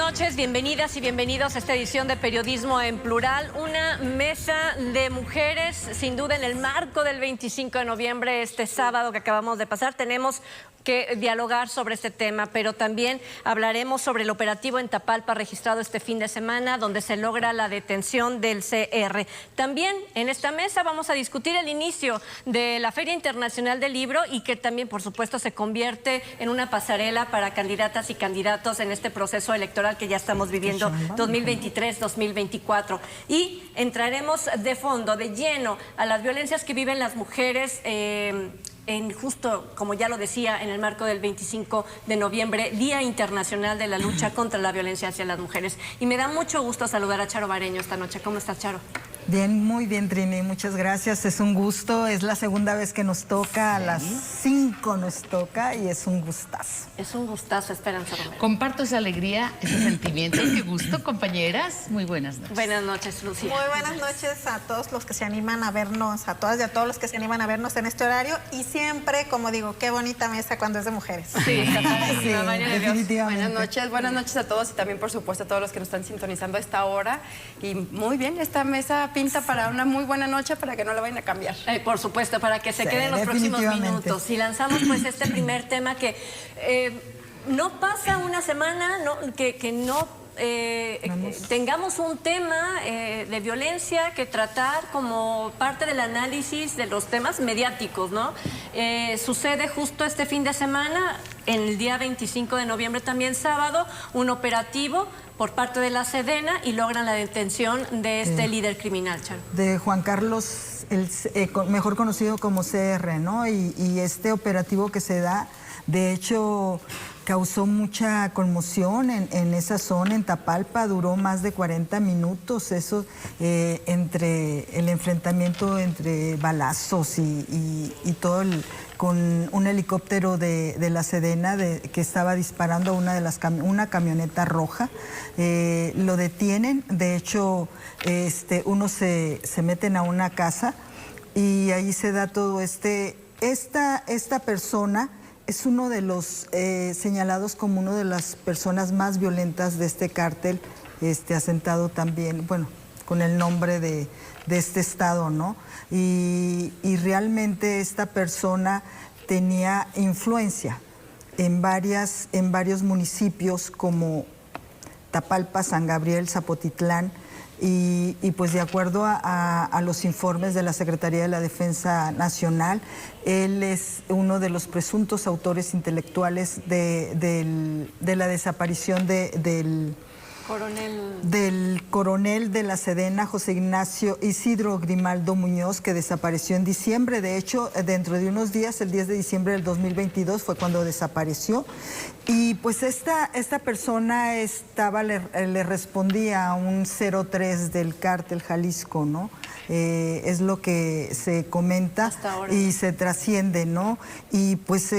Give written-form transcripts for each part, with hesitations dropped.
noches, bienvenidas y bienvenidos a esta edición de Periodismo en Plural, una mesa de mujeres, sin duda en el marco del 25 de noviembre, este sábado que acabamos de pasar, tenemos que dialogar sobre este tema, pero también hablaremos sobre el operativo en Tapalpa registrado este fin de semana, donde se logra la detención del CR. También en esta mesa vamos a discutir el inicio de la Feria Internacional del Libro y que también, por supuesto, se convierte en una pasarela para candidatas y candidatos en este proceso electoral que ya estamos viviendo 2023-2024. Y entraremos de fondo, de lleno, a las violencias que viven las mujeres justo, como ya lo decía, en el marco del 25 de noviembre, Día Internacional de la Lucha contra la Violencia hacia las Mujeres. Y me da mucho gusto saludar a Charo Bareño esta noche. ¿Cómo estás, Charo? Bien, muy bien, Trini, muchas gracias. Es un gusto, es la segunda vez que nos toca, a las 5 nos toca y es un gustazo. Es un gustazo, Esperanza Romero. Comparto esa alegría, ese sentimiento, qué gusto, compañeras. Muy buenas noches. Buenas noches, Lucía. Muy buenas noches a todos los que se animan a vernos, a todas y a todos los que se animan a vernos en este horario. Y siempre, como digo, qué bonita mesa cuando es de mujeres. Sí, Sí, definitivamente. Buenas noches a todos y también, por supuesto, a todos los que nos están sintonizando a esta hora. Y muy bien, esta mesa pinta para una muy buena noche, para que no la vayan a cambiar. Por supuesto, para que se Sí, queden los próximos definitivamente. minutos. Y lanzamos pues este primer tema que no pasa una semana que no tengamos un tema de violencia que tratar como parte del análisis de los temas mediáticos, ¿no? Sucede justo este fin de semana, en el día 25 de noviembre, también sábado, un operativo por parte de la Sedena y logran la detención de este líder criminal, Charo. De Juan Carlos, mejor conocido como CR, ¿no? Y este operativo que se da, de hecho, causó mucha conmoción en esa zona, en Tapalpa, duró más de 40 minutos, eso entre el enfrentamiento entre balazos y todo con un helicóptero de la Sedena que estaba disparando a una camioneta roja. Lo detienen, de hecho, unos se meten a una casa y ahí se da todo esta persona es uno de los señalados como una de las personas más violentas de este cártel, asentado también, bueno, con el nombre de este estado, ¿no? Y realmente esta persona tenía influencia en varios municipios como Tapalpa, San Gabriel, Zapotitlán, y pues de acuerdo a los informes de la Secretaría de la Defensa Nacional, él es uno de los presuntos autores intelectuales de la desaparición del coronel de la Sedena, José Ignacio Isidro Grimaldo Muñoz, que desapareció en diciembre. De hecho, dentro de unos días, el 10 de diciembre del 2022, fue cuando desapareció. Y pues esta persona le respondía a un 03 del cártel Jalisco, ¿no? Es lo que se comenta y se trasciende, ¿no? Y pues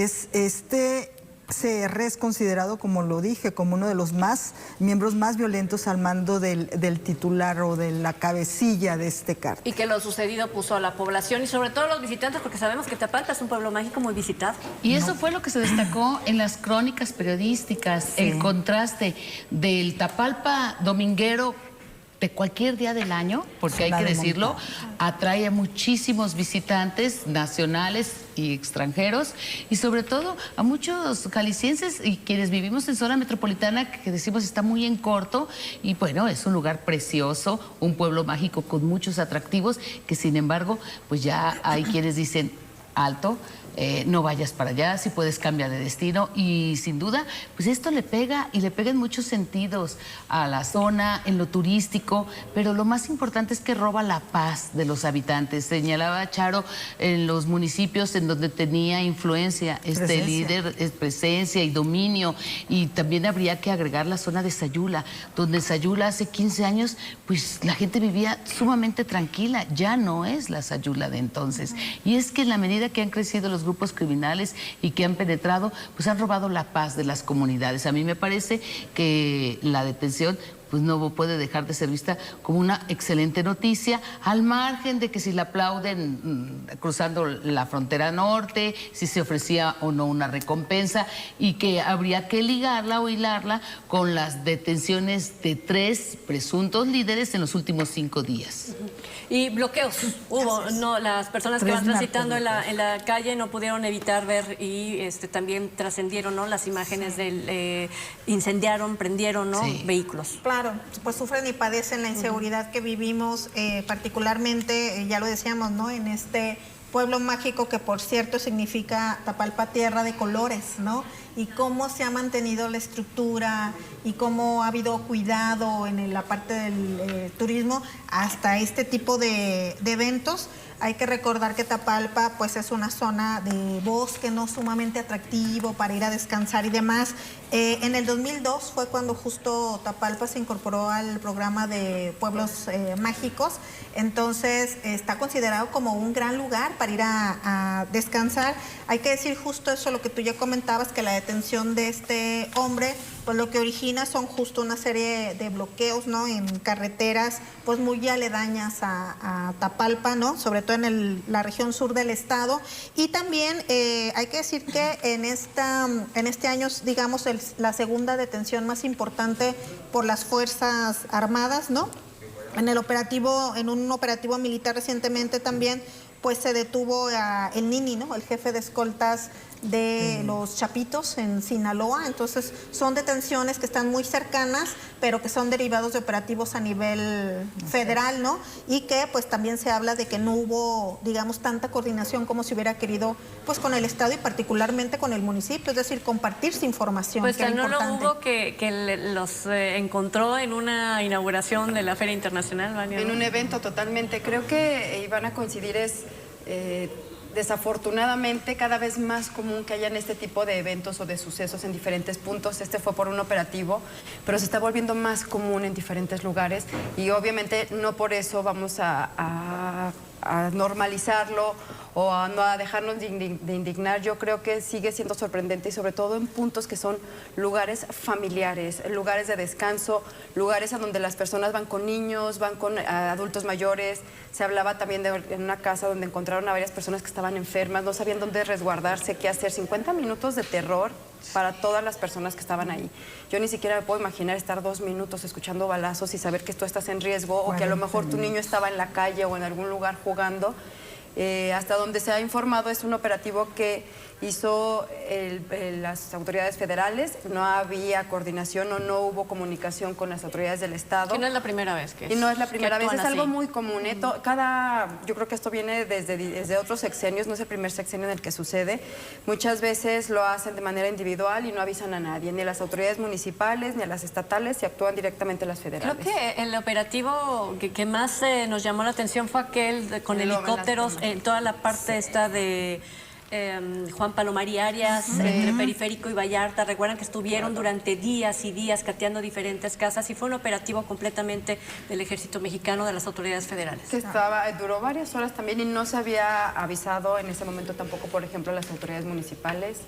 CR es considerado, como lo dije, como uno de los miembros más violentos al mando del titular o de la cabecilla de este cártel. Y que lo sucedido puso a la población y sobre todo a los visitantes, porque sabemos que Tapalpa es un pueblo mágico muy visitado. Y eso fue lo que se destacó en las crónicas periodísticas, el contraste del Tapalpa dominguero de cualquier día del año, porque hay que decirlo, atrae a muchísimos visitantes nacionales y extranjeros, y sobre todo a muchos jaliscienses y quienes vivimos en zona metropolitana, que decimos está muy en corto, y bueno, es un lugar precioso, un pueblo mágico con muchos atractivos, que sin embargo, pues ya hay quienes dicen, alto, no vayas para allá, si puedes cambiar de destino, y sin duda, pues esto le pega y le pega en muchos sentidos a la zona, en lo turístico, pero lo más importante es que roba la paz de los habitantes. Señalaba Charo en los municipios en donde tenía influencia líder, presencia y dominio, y también habría que agregar la zona de Sayula, donde Sayula hace 15 años, pues la gente vivía sumamente tranquila, ya no es la Sayula de entonces, y es que en la medida que han crecido los grupos criminales y que han penetrado, pues han robado la paz de las comunidades. A mí me parece que la detención pues no puede dejar de ser vista como una excelente noticia, al margen de que si la aplauden cruzando la frontera norte, si se ofrecía o no una recompensa, y que habría que ligarla o hilarla con las detenciones de 3 presuntos líderes en los últimos 5 días. Y bloqueos hubo, no, las personas que van transitando en la calle no pudieron evitar ver y también trascendieron, ¿no? Las imágenes del incendiaron, prendieron, ¿no? Sí. Vehículos. Claro, pues sufren y padecen la inseguridad que vivimos, particularmente, ya lo decíamos, ¿no? En este pueblo mágico que, por cierto, significa Tapalpa, tierra de colores, ¿no? Y cómo se ha mantenido la estructura y cómo ha habido cuidado en la parte del turismo hasta este tipo de eventos. Hay que recordar que Tapalpa pues es una zona de bosque, no sumamente atractivo para ir a descansar y demás. En el 2002 fue cuando justo Tapalpa se incorporó al programa de pueblos mágicos. Entonces está considerado como un gran lugar para ir a descansar. Hay que decir justo eso, lo que tú ya comentabas, que la detención de este hombre, pues lo que origina son justo una serie de bloqueos, ¿no? En carreteras pues muy aledañas a Tapalpa, ¿no? Sobre todo en la región sur del estado. Y también hay que decir que en este año, digamos, la segunda detención más importante por las Fuerzas Armadas, ¿no? En un operativo militar recientemente también, pues se detuvo a el Nini, ¿no? El jefe de escoltas de los Chapitos en Sinaloa. Entonces son detenciones que están muy cercanas, pero que son derivados de operativos a nivel federal, ¿no? Y que pues también se habla de que no hubo, digamos, tanta coordinación como se hubiera querido, pues con el Estado y particularmente con el municipio, es decir, compartirse información. Pues que no lo hubo que los encontró en una inauguración de la Feria Internacional, Vania. En un evento totalmente. Creo que van a coincidir desafortunadamente cada vez más común que hayan este tipo de eventos o de sucesos en diferentes puntos. Este fue por un operativo, pero se está volviendo más común en diferentes lugares y obviamente no por eso vamos a normalizarlo o no a dejarnos de indignar. Yo creo que sigue siendo sorprendente y sobre todo en puntos que son lugares familiares, lugares de descanso, lugares a donde las personas van con niños, van con adultos mayores. Se hablaba también en una casa donde encontraron a varias personas que estaban enfermas, no sabían dónde resguardarse, qué hacer. 50 minutos de terror para todas las personas que estaban ahí. Yo ni siquiera me puedo imaginar estar 2 minutos escuchando balazos y saber que tú estás en riesgo o que a lo mejor tu niño estaba en la calle o en algún lugar jugando. Hasta donde se ha informado es un operativo que hizo las autoridades federales. No había coordinación o no hubo comunicación con las autoridades del Estado. Que no es la primera vez que Y no es la primera vez, es así. algo muy común. Yo creo que esto viene desde otros sexenios, no es el primer sexenio en el que sucede. Muchas veces lo hacen de manera individual y no avisan a nadie, ni a las autoridades municipales, ni a las estatales, y actúan directamente las federales. Creo que el operativo que más nos llamó la atención fue aquel con helicópteros en toda la parte esta de Juan Palomari Arias, entre Periférico y Vallarta. Recuerdan que estuvieron durante días y días cateando diferentes casas y fue un operativo completamente del Ejército Mexicano, de las autoridades federales. Que duró varias horas también y no se había avisado en ese momento tampoco, por ejemplo, a las autoridades municipales.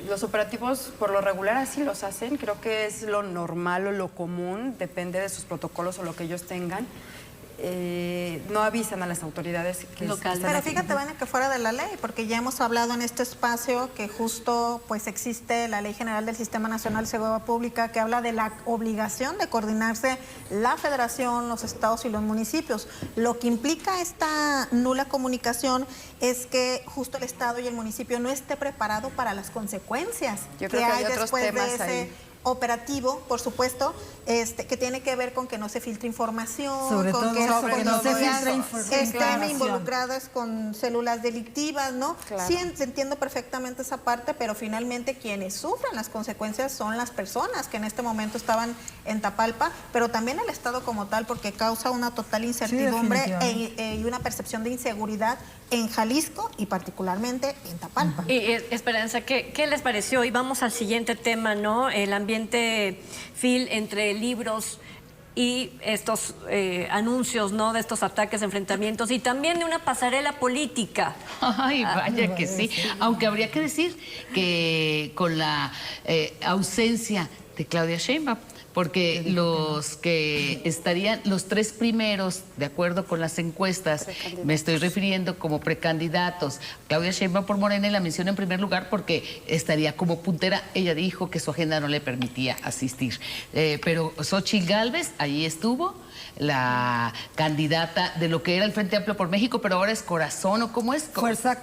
Los operativos por lo regular así los hacen, creo que es lo normal o lo común, depende de sus protocolos o lo que ellos tengan. No avisan a las autoridades locales. Pero fíjate, Vania, que fuera de la ley, porque ya hemos hablado en este espacio que justo pues existe la Ley General del Sistema Nacional de Seguridad Pública que habla de la obligación de coordinarse la federación, los estados y los municipios. Lo que implica esta nula comunicación es que justo el estado y el municipio no esté preparado para las consecuencias Yo creo que hay otros después temas de ese ahí. Operativo, por supuesto, que tiene que ver con que no se filtre información, Sobre con todo que eso, las que no se policías filtre estén información. involucradas con células delictivas, ¿no? Claro. Sí, entiendo perfectamente esa parte, pero finalmente quienes sufren las consecuencias son las personas que en este momento estaban en Tapalpa, pero también el Estado como tal, porque causa una total incertidumbre y una percepción de inseguridad en Jalisco y particularmente en Tapalpa. Y Esperanza, ¿qué les pareció? Y vamos al siguiente tema, ¿no? El ambiente, Phil, entre libros y estos anuncios, ¿no? De estos ataques, enfrentamientos y también de una pasarela política. Ay, vaya que sí. Aunque habría que decir que con la ausencia de Claudia Sheinbaum, porque los que estarían, los 3 primeros, de acuerdo con las encuestas, me estoy refiriendo como precandidatos. Claudia Sheinbaum por Morena y la menciona en primer lugar porque estaría como puntera. Ella dijo que su agenda no le permitía asistir. Pero Xóchitl Gálvez, ahí estuvo, la candidata de lo que era el Frente Amplio por México, pero ahora es Corazón, ¿o cómo es? Fuerza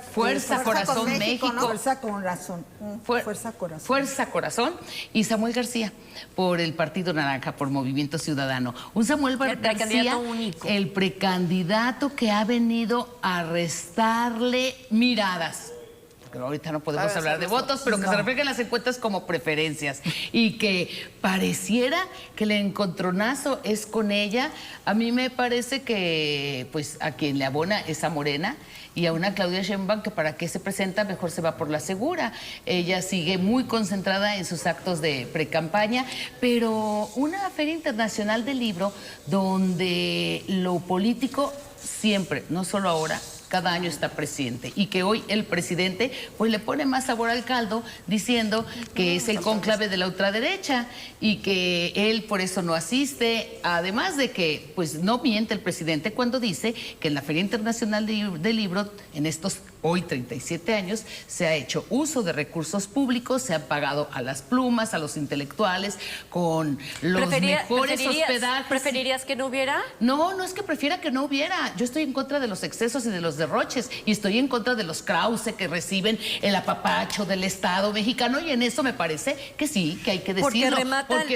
Corazón México. ¿no? Fuerza Corazón. Fuerza Corazón. Fuerza Corazón. Y Samuel García por el Partido Naranja, por Movimiento Ciudadano. Un Samuel García, el precandidato que ha venido a restarle miradas. Porque ahorita no podemos hablar de votos, pero que se reflejen las encuestas como preferencias. Y que pareciera que el encontronazo es con ella. A mí me parece que pues a quien le abona es a Morena, y a una Claudia Sheinbaum que para qué se presenta, mejor se va por la segura. Ella sigue muy concentrada en sus actos de precampaña, pero una feria internacional del libro donde lo político siempre, no solo ahora, cada año está presente, y que hoy el presidente pues le pone más sabor al caldo diciendo que es el cónclave de la ultraderecha y que él por eso no asiste, además de que pues no miente el presidente cuando dice que en la Feria Internacional del Libro en estos hoy 37 años se ha hecho uso de recursos públicos, se han pagado a las plumas, a los intelectuales, con los mejores hospedajes. ¿Preferirías que no hubiera? No, no es que prefiera que no hubiera. Yo estoy en contra de los excesos y de los derroches, y estoy en contra de los Krause que reciben el apapacho del Estado mexicano, y en eso me parece que sí, que hay que decirlo.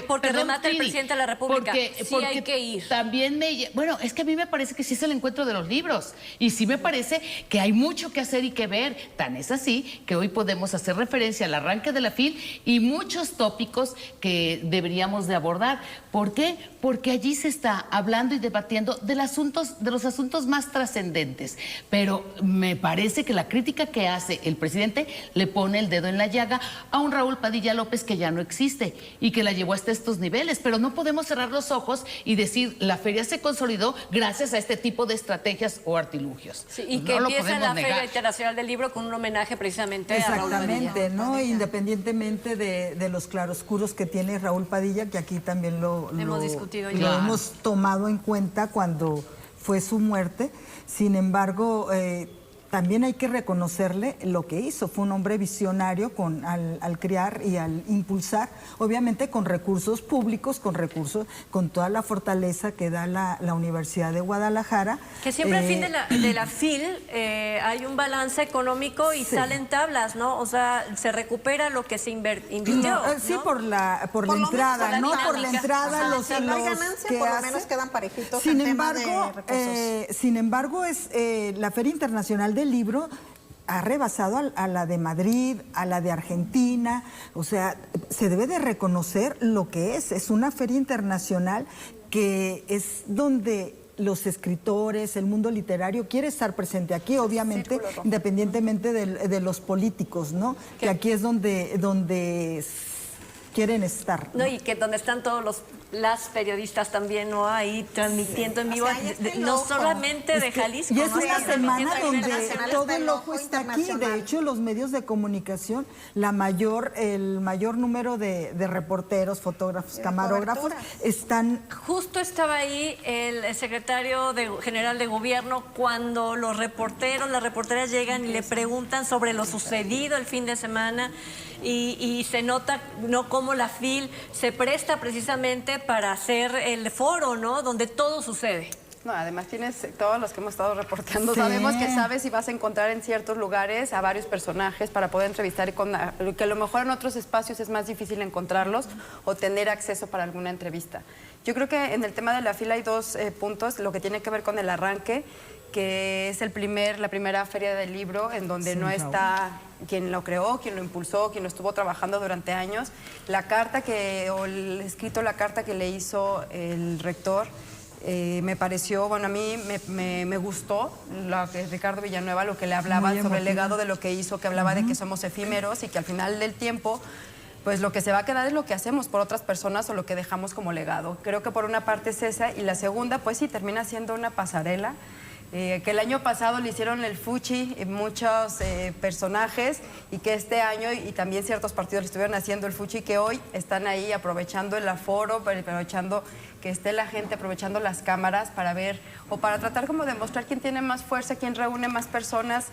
Porque remata el presidente de la República. Porque hay que ir. También bueno, es que a mí me parece que sí es el encuentro de los libros, y sí me parece que hay mucho que hacer y que ver. Tan es así que hoy podemos hacer referencia al arranque de la FIL y muchos tópicos que deberíamos de abordar. ¿Por qué? Porque allí se está hablando y debatiendo de los asuntos más trascendentes. Pero me parece que la crítica que hace el presidente le pone el dedo en la llaga a un Raúl Padilla López que ya no existe y que la llevó hasta estos niveles. Pero no podemos cerrar los ojos y decir la feria se consolidó gracias a este tipo de estrategias o artilugios. Sí, y que empieza la Feria Internacional del Libro con un homenaje precisamente a Raúl Padilla. Exactamente, ¿no? Independientemente de los claroscuros que tiene Raúl Padilla, que aquí también lo hemos tomado en cuenta cuando fue su muerte. Sin embargo, también hay que reconocerle lo que hizo. Fue un hombre visionario al crear y al impulsar, obviamente con recursos públicos, con toda la fortaleza que da la Universidad de Guadalajara. Que siempre al fin de la FIL hay un balance económico y salen tablas, ¿no? O sea, se recupera lo que se invirtió. ¿no? Sí, por la entrada, ¿no? Por la entrada, no hay ganancia, que por lo menos quedan parejitos. Sin el embargo, tema de recursos. sin embargo, la Feria Internacional del Libro ha rebasado a la de Madrid, a la de Argentina. O sea, se debe de reconocer lo que es una feria internacional que es donde los escritores, el mundo literario quiere estar presente aquí, obviamente, independientemente de los políticos, ¿no? Que aquí es donde quieren estar, ¿no? Y que donde están todos las periodistas también, ¿no? Ahí transmitiendo en vivo, no solamente de Jalisco. Y es ¿no? una semana donde todo el ojo está aquí. De hecho, los medios de comunicación, el mayor número de reporteros, fotógrafos, camarógrafos, están... Justo estaba ahí el secretario general de gobierno cuando los reporteros, las reporteras llegan y le preguntan sobre lo sucedido el fin de semana. Y se nota, ¿no?, cómo la FIL se presta precisamente para hacer el foro, ¿no?, donde todo sucede. No, además tienes todos los que hemos estado reporteando. Sí. Sabemos que sabes si vas a encontrar en ciertos lugares a varios personajes para poder entrevistar y que a lo mejor en otros espacios es más difícil encontrarlos o tener acceso para alguna entrevista. Yo creo que en el tema de la FIL hay dos puntos, lo que tiene que ver con el arranque, que es la primera feria del libro en donde no está quien lo creó, quien lo impulsó, quien lo estuvo trabajando durante años. La carta la carta que le hizo el rector, me pareció, bueno, a mí me gustó Ricardo Villanueva, lo que le hablaba sobre el legado de lo que hizo, que hablaba de que somos efímeros y que al final del tiempo, pues lo que se va a quedar es lo que hacemos por otras personas o lo que dejamos como legado. Creo que por una parte es esa, y la segunda, pues sí, termina siendo una pasarela que el año pasado le hicieron el fuchi muchos personajes y que este año y también ciertos partidos le estuvieron haciendo el fuchi, que hoy están ahí aprovechando el aforo, aprovechando que esté la gente, aprovechando las cámaras para ver o para tratar como de mostrar quién tiene más fuerza, quién reúne más personas,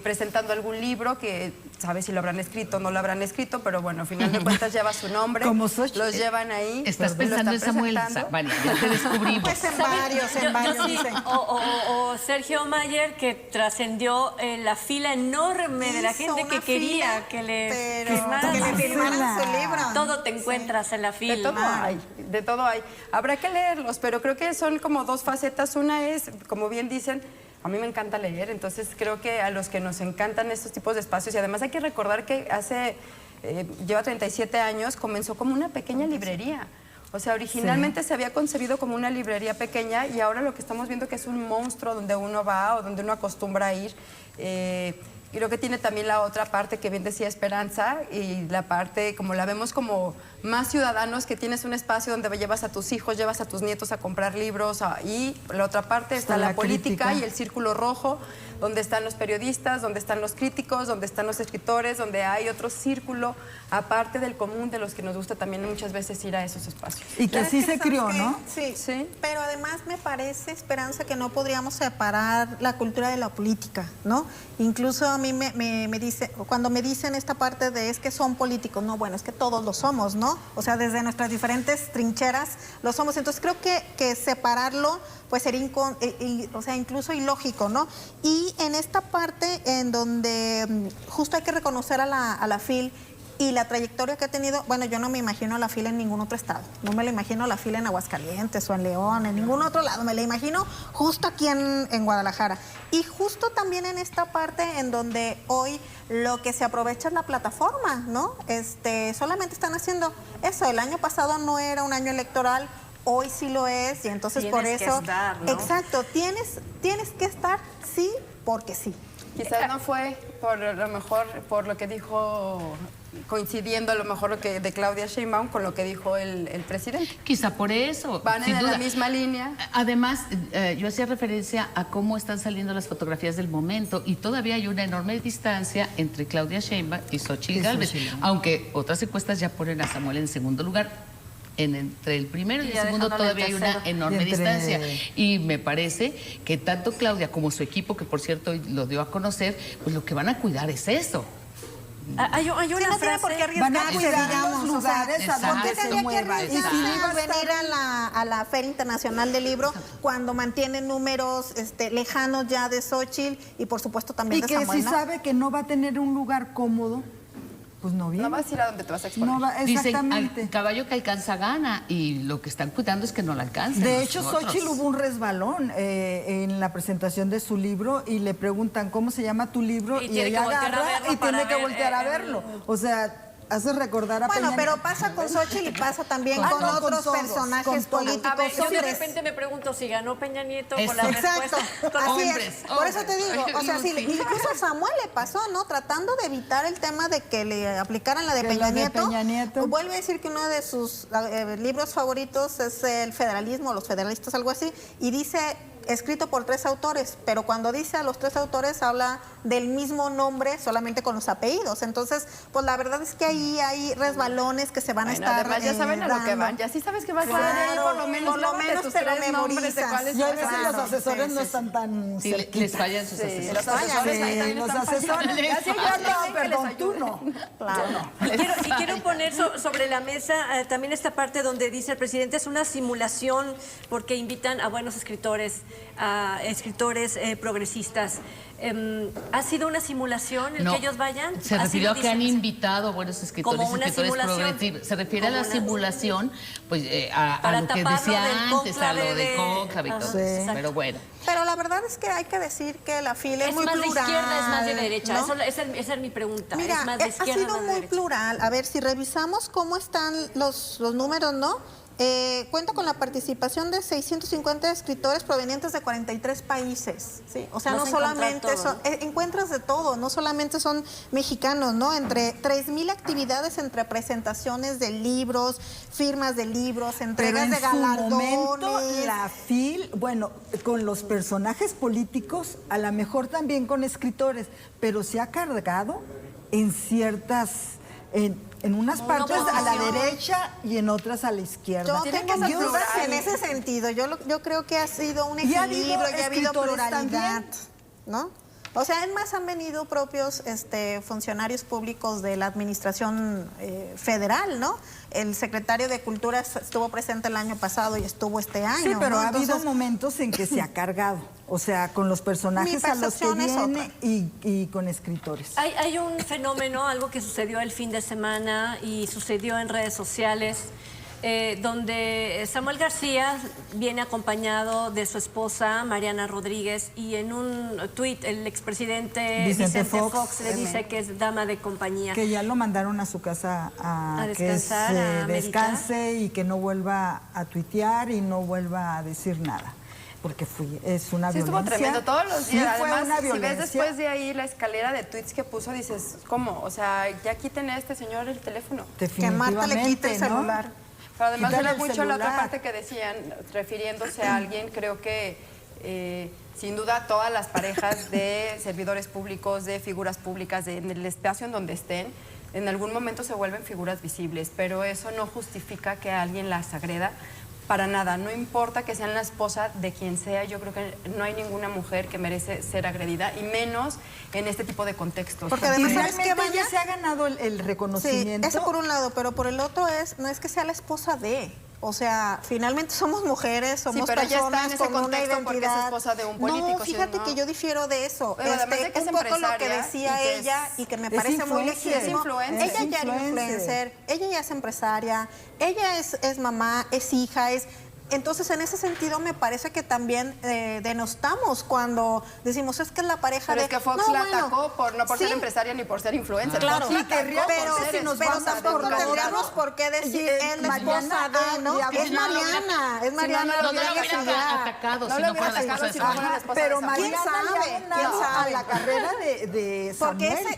presentando algún libro que sabe si lo habrán escrito o no lo habrán escrito, pero bueno, al final de cuentas lleva su nombre, los llevan ahí. ¿Estás pensando en Samuel? Vale, ya te descubrimos. Pues en varios, Sí, dicen. o Sergio Mayer, que trascendió la fila enorme de la Hizo gente que una quería fila, que le pero firmaran. que le firmaran su libro. Todo te encuentras en la fila. De todo hay, de todo hay. Habrá que leerlos, pero creo que son como dos facetas. Una es, como bien dicen, a mí me encanta leer, entonces creo que a los que nos encantan estos tipos de espacios, y además hay que recordar que lleva 37 años, comenzó como una pequeña librería. O sea, originalmente se había concebido como una librería pequeña y ahora lo que estamos viendo que es un monstruo donde uno va o donde uno acostumbra a ir. Creo que tiene también la otra parte que bien decía Esperanza y la parte, como la vemos como más ciudadanos, que tienes un espacio donde llevas a tus hijos, llevas a tus nietos a comprar libros y la otra parte está la política y el círculo rojo, donde están los periodistas, donde están los críticos, donde están los escritores, donde hay otro círculo aparte del común de los que nos gusta también muchas veces ir a esos espacios. Y que así se ¿Sabes crió, qué? ¿no? Sí, Sí. pero además me parece, Esperanza, que no podríamos separar la cultura de la política, ¿no? Incluso a mí me dice, cuando me dicen esta parte de es que son políticos, no, bueno, es que todos lo somos, ¿no? O sea, desde nuestras diferentes trincheras lo somos. Entonces creo que separarlo pues sería o sea, incluso ilógico, ¿no? Y en esta parte en donde justo hay que reconocer a la FIL y la trayectoria que ha tenido, bueno, yo no me imagino a la fila en ningún otro estado, no me la imagino a la fila en Aguascalientes o en León, en ningún otro lado, me la imagino justo aquí en Guadalajara. Y justo también en esta parte en donde hoy lo que se aprovecha es la plataforma, ¿no? Solamente están haciendo eso, el año pasado no era un año electoral, hoy sí lo es, y entonces Tienes por eso... que estar, ¿no? Exacto, tienes que estar sí porque sí. Quizás no fue por lo mejor por lo que dijo, coincidiendo a lo mejor lo que de Claudia Sheinbaum con lo que dijo el presidente. Quizá por eso. Van sin en duda. la misma línea. Además, yo hacía referencia a cómo están saliendo las fotografías del momento y todavía hay una enorme distancia entre Claudia Sheinbaum y Xóchitl Gálvez, aunque otras encuestas ya ponen a Samuel en segundo lugar. Entre el primero y el segundo todavía hay una enorme distancia. Y me parece que tanto Claudia como su equipo, que por cierto hoy lo dio a conocer, pues lo que van a cuidar es eso. Hay una Sí, no tiene por qué frase... Van a arriesgarse, cuidar digamos, los lugares exacto. a donde ¿Por qué se tendría que mueva. arriesgarse Y si a va a estar venir a la Feria Internacional del Libro cuando mantiene números lejanos ya de Xóchitl y por supuesto también y de que Samuel, si ¿no? sabe que no va a tener un lugar cómodo, pues no viene. No vas a ir a donde te vas a exponer. No va, Dicen, exactamente. al caballo que alcanza gana, y lo que están cuidando es que no la alcancen. De los hecho, otros. Xóchitl hubo un resbalón en la presentación de su libro y le preguntan cómo se llama tu libro Y y tiene ella que voltear a agarra verlo y para tiene que ver, voltear a verlo. O sea, hace recordar a Bueno, Peña pero Nieto. pasa con Xóchitl y pasa también con no, con otros todos, personajes con todos. políticos A ver, yo de hombres. repente me pregunto si ganó Peña Nieto con Eso. la Exacto, respuesta. así hombres, es. Por eso te digo, o sea, hombres. si incluso a Samuel le pasó, ¿no? Tratando de evitar el tema de que le aplicaran la de Que Peña la de Nieto. Peña Nieto. Vuelve a decir que uno de sus libros favoritos es el federalismo, los federalistas, algo así, y dice escrito por 3 autores, pero cuando dice a los 3 autores habla del mismo nombre, solamente con los apellidos. Entonces, pues la verdad es que ahí hay resbalones que se van a Bueno, estar además ya saben a lo que dando. van, ya sí sabes que vas a Claro, ir, por lo menos lávate tus te lo 3 nombres de memorizas. cuáles Y a vas veces a- los Claro, asesores sí, no sí, están tan Sí, cerquita. les fallan sus asesores. los asesores ahí Sí, también los están asesores. fallando. Así yo no, que les perdón, tú ayuden. no. Claro. Y quiero poner sobre la mesa también esta parte donde dice el presidente es una simulación porque invitan a buenos escritores, a escritores progresistas. ¿Ha sido una simulación el No, que ellos vayan? se Así refirió lo a que han dicen. invitado a buenos escritores, Como una escritores simulación. progresivos. Se refiere a Como la una- simulación, pues a Para lo que taparlo decía del antes, a cónclave lo de de- cónclave y Ajá, todo sí. eso. Pero bueno. Pero la verdad es que hay que decir que la fila es Es muy más plural. de izquierda, es más de derecha. ¿no? Esa es mi pregunta. Mira, es más de ha izquierda, sido más de muy derecha. plural. A ver, si revisamos cómo están los números, ¿no? Cuenta con la participación de 650 escritores provenientes de 43 países, ¿sí? O sea, Vas no a encontrar solamente todo, son, encuentras de todo, no solamente son mexicanos, ¿no? Entre 3,000 actividades entre presentaciones de libros, firmas de libros, Pero entregas en de su galardones. momento la FIL, bueno, con los personajes políticos, a lo mejor también con escritores, pero se ha cargado en ciertas, en unas partes a la derecha y en otras a la izquierda. Yo tengo mis Yo dudas sí- en ese sentido. Yo creo que ha sido un Y ha habido equilibrio y ha habido escritores pluralidad, también. ¿no? O sea, en más han venido propios funcionarios públicos de la administración federal, ¿no? El secretario de Cultura estuvo presente el año pasado y estuvo este año. Sí, pero ¿no? ha habido Entonces, momentos en que se ha cargado, o sea, con los personajes Mi a los que percepción es viene y con escritores. Hay un fenómeno, algo que sucedió el fin de semana y sucedió en redes sociales, donde Samuel García viene acompañado de su esposa Mariana Rodríguez y en un tuit el expresidente Vicente Vicente Fox Fox le dice que es dama de compañía. Que ya lo mandaron a su casa a que descansar, se a meditar. descanse y que no vuelva a tuitear y no vuelva a decir nada. Porque es una Sí, estuvo violencia. tremendo todos los Sí, días. fue Además, una si ves violencia. después de ahí la escalera de tweets que puso, dices, ¿cómo? O sea, ya quiten a este señor el teléfono. que Marta le quite el ¿no? celular. Pero además Quitarle era el mucho la otra celular. parte que decían, refiriéndose a alguien, creo que sin duda todas las parejas de servidores públicos, de figuras públicas, en el espacio en donde estén, en algún momento se vuelven figuras visibles, pero eso no justifica que alguien las agreda. Para nada, no importa que sean la esposa de quien sea, yo creo que no hay ninguna mujer que merece ser agredida, y menos en este tipo de contextos. Porque Y además, ¿sabes qué, realmente Vaya? ella se ha ganado el Sí, reconocimiento. eso por un lado, pero por el otro no es que sea la esposa de. O sea, finalmente somos mujeres, somos pero ella está personas en ese con una contexto porque es identidad. esposa de un político, No, ¿sí o fíjate no? que yo difiero de eso. Bueno, además de que es un poco lo que empresaria decía y que ella es- y que me es parece muy influencer. legítimo. Es influencer. Ella ya era influencer. influencer, ella ya es empresaria, ella es mamá, es hija, Entonces, en ese sentido, me parece que también denostamos cuando decimos, es que es la pareja Pero de... es que Fox No, la bueno, atacó no por sí, ser empresaria ni por ser influencer. Claro, Fox la atacó querría, por pero, ser si nos pero vamos a tampoco por tendríamos lado, por qué decir es la Mariana esposa de, ¿no? había- Es Mariana, es Mariana no lo Rodríguez hubiera y ya. atacado No si lo no hubiera fuera la atacado esposa de si no fuera la Samuel. esposa Pero de Samuel. Mariana ¿Quién le sabe? ha ¿Quién ganado a sabe? la carrera de Samuel.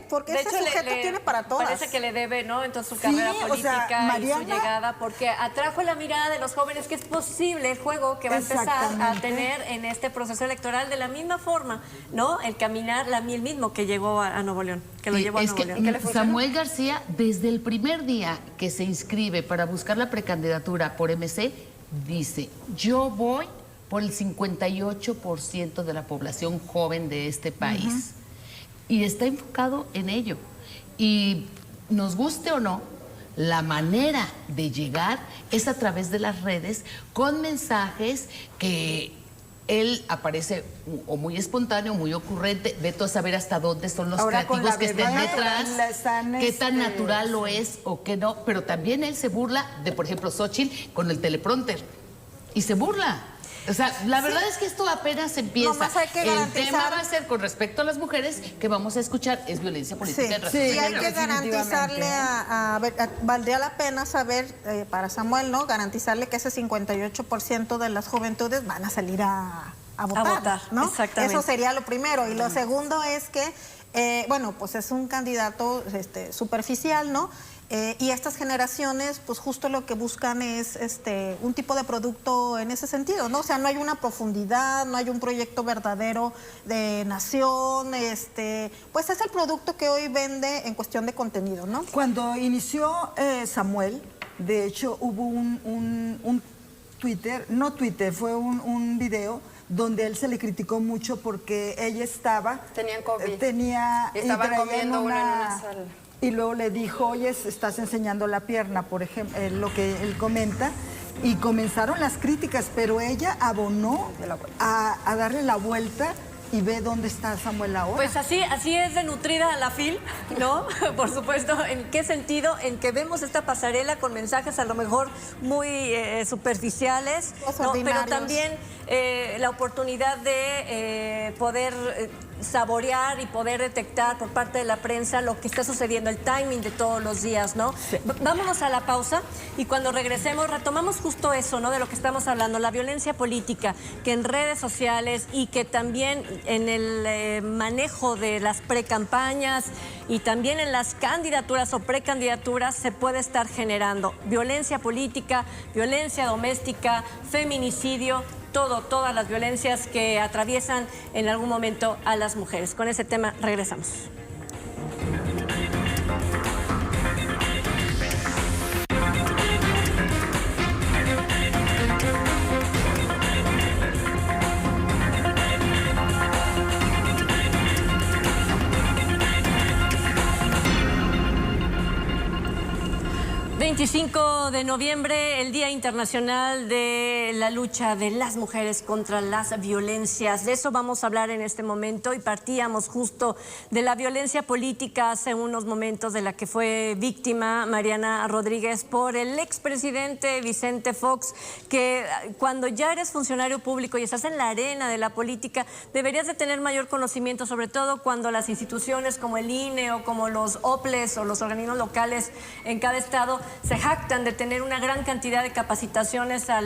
Porque De ese hecho, sujeto tiene para todas. Parece que le debe, ¿no? Entonces su Sí, carrera o sea, política y Mariana- su llegada, porque atrajo la mirada de los jóvenes que es posible el juego que va a empezar a Exactamente. tener en este proceso electoral de la misma forma, ¿no? El caminar, el mismo que llegó a Nuevo León, que lo Sí, llevó a es Nuevo que León. Samuel García, desde el primer día que se inscribe para buscar la precandidatura por MC, dice, yo voy por el 58% de la población joven de este país. Y está enfocado en ello. Y nos guste o no, la manera de llegar es a través de las redes con mensajes que él aparece o muy espontáneo, muy ocurrente, vete a saber hasta dónde son los Ahora con creativos la que estén bebé, detrás, la están, qué tan natural lo es o qué no, pero también él se burla de, por ejemplo, Xóchitl con el teleprompter y se burla. O sea, la verdad es que esto apenas empieza. Nomás hay que el garantizar- tema va a ser con respecto a las mujeres que vamos a escuchar es violencia política Sí, en razón sí, de y hay género. que garantizarle definitivamente. valdría la pena saber, para Samuel, ¿no? Garantizarle que ese 58% de las juventudes van a salir a votar, ¿no? exactamente. Eso sería lo primero. Y lo segundo es que, bueno, pues es un candidato superficial, ¿no? Y estas generaciones, pues justo lo que buscan es un tipo de producto en ese sentido, ¿no? O sea, no hay una profundidad, no hay un proyecto verdadero de nación, pues es el producto que hoy vende en cuestión de contenido, ¿no? Cuando inició Samuel, de hecho hubo un Twitter, no Twitter, fue un video donde él se le criticó mucho porque ella estaba... Tenían COVID. Tenía... Y estaban traían comiendo una en una sala. Y luego le dijo, oye, estás enseñando la pierna, por ejemplo, lo que él comenta. Y comenzaron las críticas, pero ella abonó a darle la vuelta y ve dónde está Samuel ahora. Pues así es de nutrida la FIL, ¿no? Por supuesto, ¿en qué sentido? En que vemos esta pasarela con mensajes a lo mejor muy superficiales, ¿no? Pero Ordinarios. también la oportunidad de poder saborear y poder detectar por parte de la prensa lo que está sucediendo, el timing de todos los días, ¿no? Sí. Vámonos a la pausa y cuando regresemos retomamos justo eso, ¿no? De lo que estamos hablando, la violencia política, que en redes sociales y que también en el manejo de las precampañas y también en las candidaturas o precandidaturas se puede estar generando violencia política, violencia doméstica, feminicidio, todas las violencias que atraviesan en algún momento a las mujeres. Con ese tema regresamos. ...25 de noviembre, el Día Internacional de la Lucha de las Mujeres contra las Violencias. De eso vamos a hablar en este momento y partíamos justo de la violencia política hace unos momentos de la que fue víctima Mariana Rodríguez por el expresidente Vicente Fox, que cuando ya eres funcionario público y estás en la arena de la política, deberías de tener mayor conocimiento, sobre todo cuando las instituciones como el INE o como los OPLES o los organismos locales en cada estado se jactan de tener una gran cantidad de capacitaciones a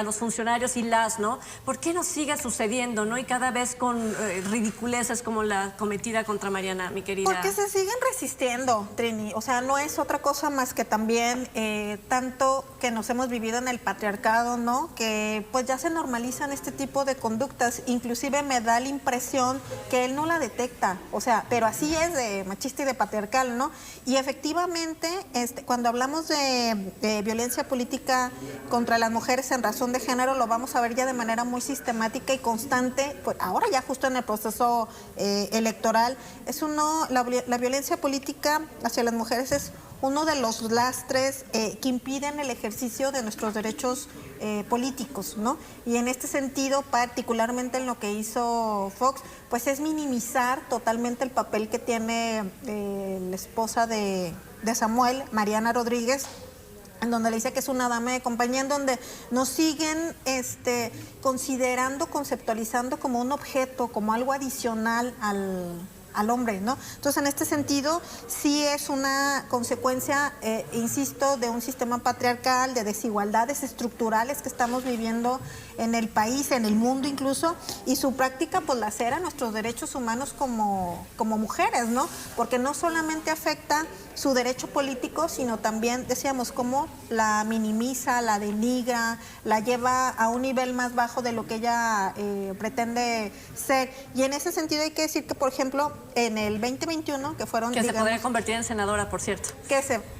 los funcionarios y ¿no? ¿Por qué nos sigue sucediendo, no? Y cada vez con ridiculeces como la cometida contra Mariana, mi querida. Porque se siguen resistiendo, Trini. O sea, no es otra cosa más que también tanto que nos hemos vivido en el patriarcado, ¿no? Que pues ya se normalizan este tipo de conductas. Inclusive me da la impresión que él no la detecta. O sea, pero así es de machista y de patriarcal, ¿no? Y efectivamente, cuando hablamos de violencia política contra las mujeres en razón de género, lo vamos a ver ya de manera muy sistemática y constante, pues ahora ya justo en el proceso electoral. La violencia política hacia las mujeres es uno de los lastres que impiden el ejercicio de nuestros derechos políticos, ¿no? Y en este sentido, particularmente en lo que hizo Fox, pues es minimizar totalmente el papel que tiene la esposa de Samuel, Mariana Rodríguez, en donde le dice que es una dama de compañía, en donde nos siguen considerando, conceptualizando como un objeto, como algo adicional al hombre, ¿no? Entonces, en este sentido, sí es una consecuencia, insisto, de un sistema patriarcal, de desigualdades estructurales que estamos viviendo en el país, en el mundo incluso, y su práctica, pues, lacera nuestros derechos humanos como mujeres, ¿no? Porque no solamente afecta su derecho político, sino también, decíamos, cómo la minimiza, la denigra, la lleva a un nivel más bajo de lo que ella pretende ser. Y en ese sentido hay que decir que, por ejemplo, en el 2021, que fueron... Que se podría convertir en senadora, por cierto.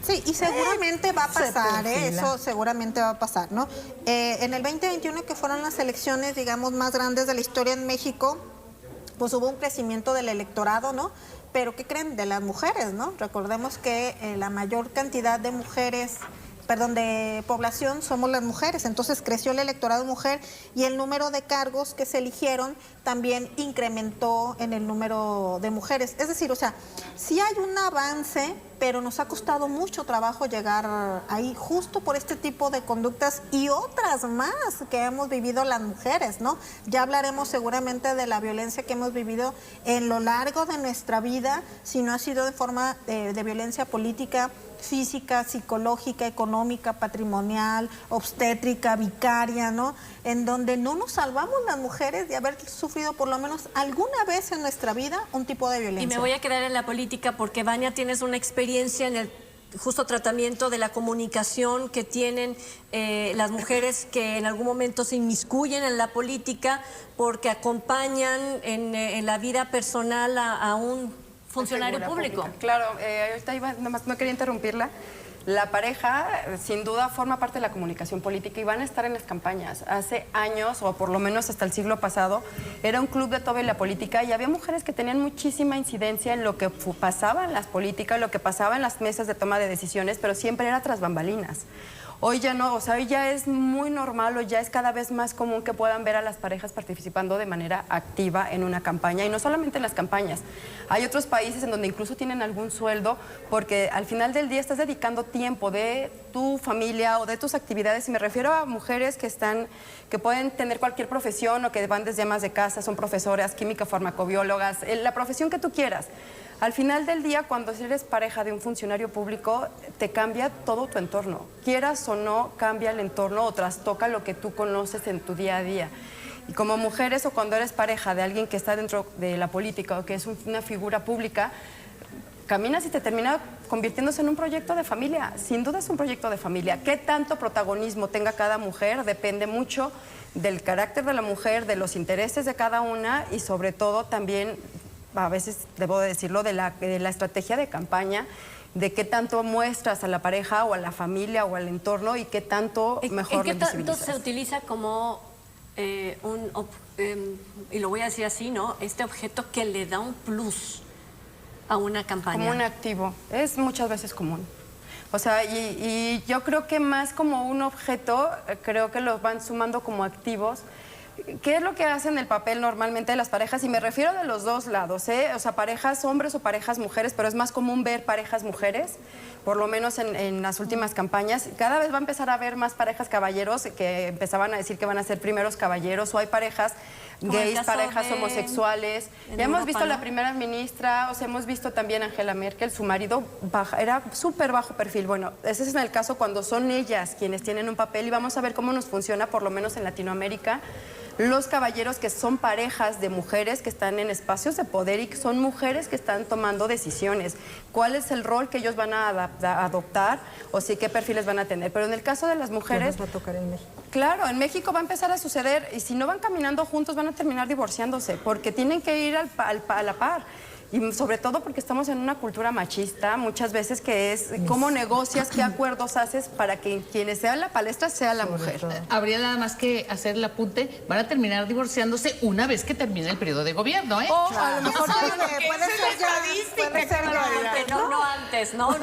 Sí, y seguramente va a pasar, eso seguramente va a pasar, ¿no? En el 2021, que fueron las elecciones, digamos, más grandes de la historia en México, pues hubo un crecimiento del electorado, ¿no? Pero ¿qué creen? De las mujeres, ¿no? Recordemos que la mayor cantidad de mujeres, de población somos las mujeres, entonces creció el electorado mujer y el número de cargos que se eligieron también incrementó en el número de mujeres. Es decir, o sea, sí hay un avance, pero nos ha costado mucho trabajo llegar ahí, justo por este tipo de conductas y otras más que hemos vivido las mujeres, ¿no? Ya hablaremos seguramente de la violencia que hemos vivido en lo largo de nuestra vida, si no ha sido de forma de violencia política, física, psicológica, económica, patrimonial, obstétrica, vicaria, ¿no? En donde no nos salvamos las mujeres de haber sufrido por lo menos alguna vez en nuestra vida un tipo de violencia. Y me voy a quedar en la política porque, Vania, tienes una experiencia en el justo tratamiento de la comunicación que tienen las mujeres que en algún momento se inmiscuyen en la política porque acompañan en la vida personal a un funcionario público. Pública. Claro, ahorita iba, nomás no quería interrumpirla. La pareja, sin duda, forma parte de la comunicación política y van a estar en las campañas. Hace años, o por lo menos hasta el siglo pasado, era un club de todo y la política y había mujeres que tenían muchísima incidencia en lo que pasaba en las políticas, lo que pasaba en las mesas de toma de decisiones, pero siempre era tras bambalinas. Hoy ya no, o sea, hoy ya es muy normal o ya es cada vez más común que puedan ver a las parejas participando de manera activa en una campaña, y no solamente en las campañas. Hay otros países en donde incluso tienen algún sueldo, porque al final del día estás dedicando tiempo de tu familia o de tus actividades, y me refiero a mujeres que pueden tener cualquier profesión o que van desde amas de casa, son profesoras, química, farmacobiólogas, la profesión que tú quieras. Al final del día, cuando eres pareja de un funcionario público, te cambia todo tu entorno. Quieras o no, cambia el entorno o trastoca lo que tú conoces en tu día a día. Y como mujeres, o cuando eres pareja de alguien que está dentro de la política o que es una figura pública, caminas y te termina convirtiéndose en un proyecto de familia. Sin duda es un proyecto de familia. ¿Qué tanto protagonismo tenga cada mujer? Depende mucho del carácter de la mujer, de los intereses de cada una y sobre todo también, a veces debo decirlo, de la estrategia de campaña, de qué tanto muestras a la pareja o a la familia o al entorno y qué tanto mejor ¿En qué tanto visibilizas. se utiliza como y lo voy a decir así, ¿no? Este objeto que le da un plus a una campaña. Como un activo, es muchas veces común. O sea, y yo creo que más como un objeto, creo que los van sumando como activos. ¿Qué es lo que hacen el papel normalmente de las parejas? Y me refiero de los dos lados, ¿eh? O sea, parejas hombres o parejas mujeres, pero es más común ver parejas mujeres, por lo menos en las últimas campañas. Cada vez va a empezar a haber más parejas caballeros que empezaban a decir que van a ser primeros caballeros, o hay parejas gays, parejas homosexuales. Ya hemos visto la primera ministra, o sea, hemos visto también a Angela Merkel, su marido era súper bajo perfil. Bueno, ese es en el caso cuando son ellas quienes tienen un papel, y vamos a ver cómo nos funciona, por lo menos en Latinoamérica, los caballeros que son parejas de mujeres que están en espacios de poder y que son mujeres que están tomando decisiones. ¿Cuál es el rol que ellos van a adoptar o sí qué perfiles van a tener? Pero en el caso de las mujeres... ¿Qué nos va a tocar en México? Claro, en México va a empezar a suceder, y si no van caminando juntos van a terminar divorciándose, porque tienen que ir a la par. Y sobre todo porque estamos en una cultura machista, muchas veces, que es cómo negocias, qué acuerdos haces para que quienes sean la palestra sea la mujer. Habría nada más que hacer el apunte, van a terminar divorciándose una vez que termine el periodo de gobierno, ¿eh? O a lo mejor No, puede ser ya, No antes, ¿no?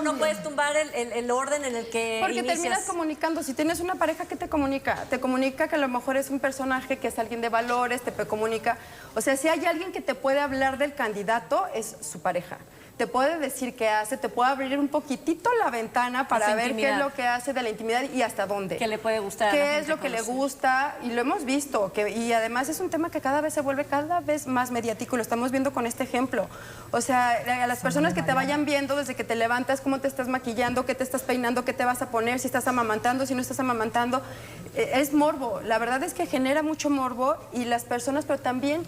No puedes tumbar el orden en el que porque inicias. terminas comunicando. Si tienes una pareja, ¿qué te comunica? Te comunica que a lo mejor es un personaje, que es alguien de valores, te comunica. O sea, si hay alguien que te puede hablar del candidato, es su pareja. Te puede decir qué hace, te puede abrir un poquitito la ventana para ver qué es lo que hace de la intimidad y hasta dónde. ¿Qué le puede gustar? ¿Qué es lo que le gusta? Y lo hemos visto. Y además es un tema que cada vez se vuelve cada vez más mediático. Lo estamos viendo con este ejemplo. O sea, a las personas que te vayan viendo desde que te levantas, cómo te estás maquillando, qué te estás peinando, qué te vas a poner, si estás amamantando, si no estás amamantando. Es morbo. La verdad es que genera mucho morbo, y las personas, pero también...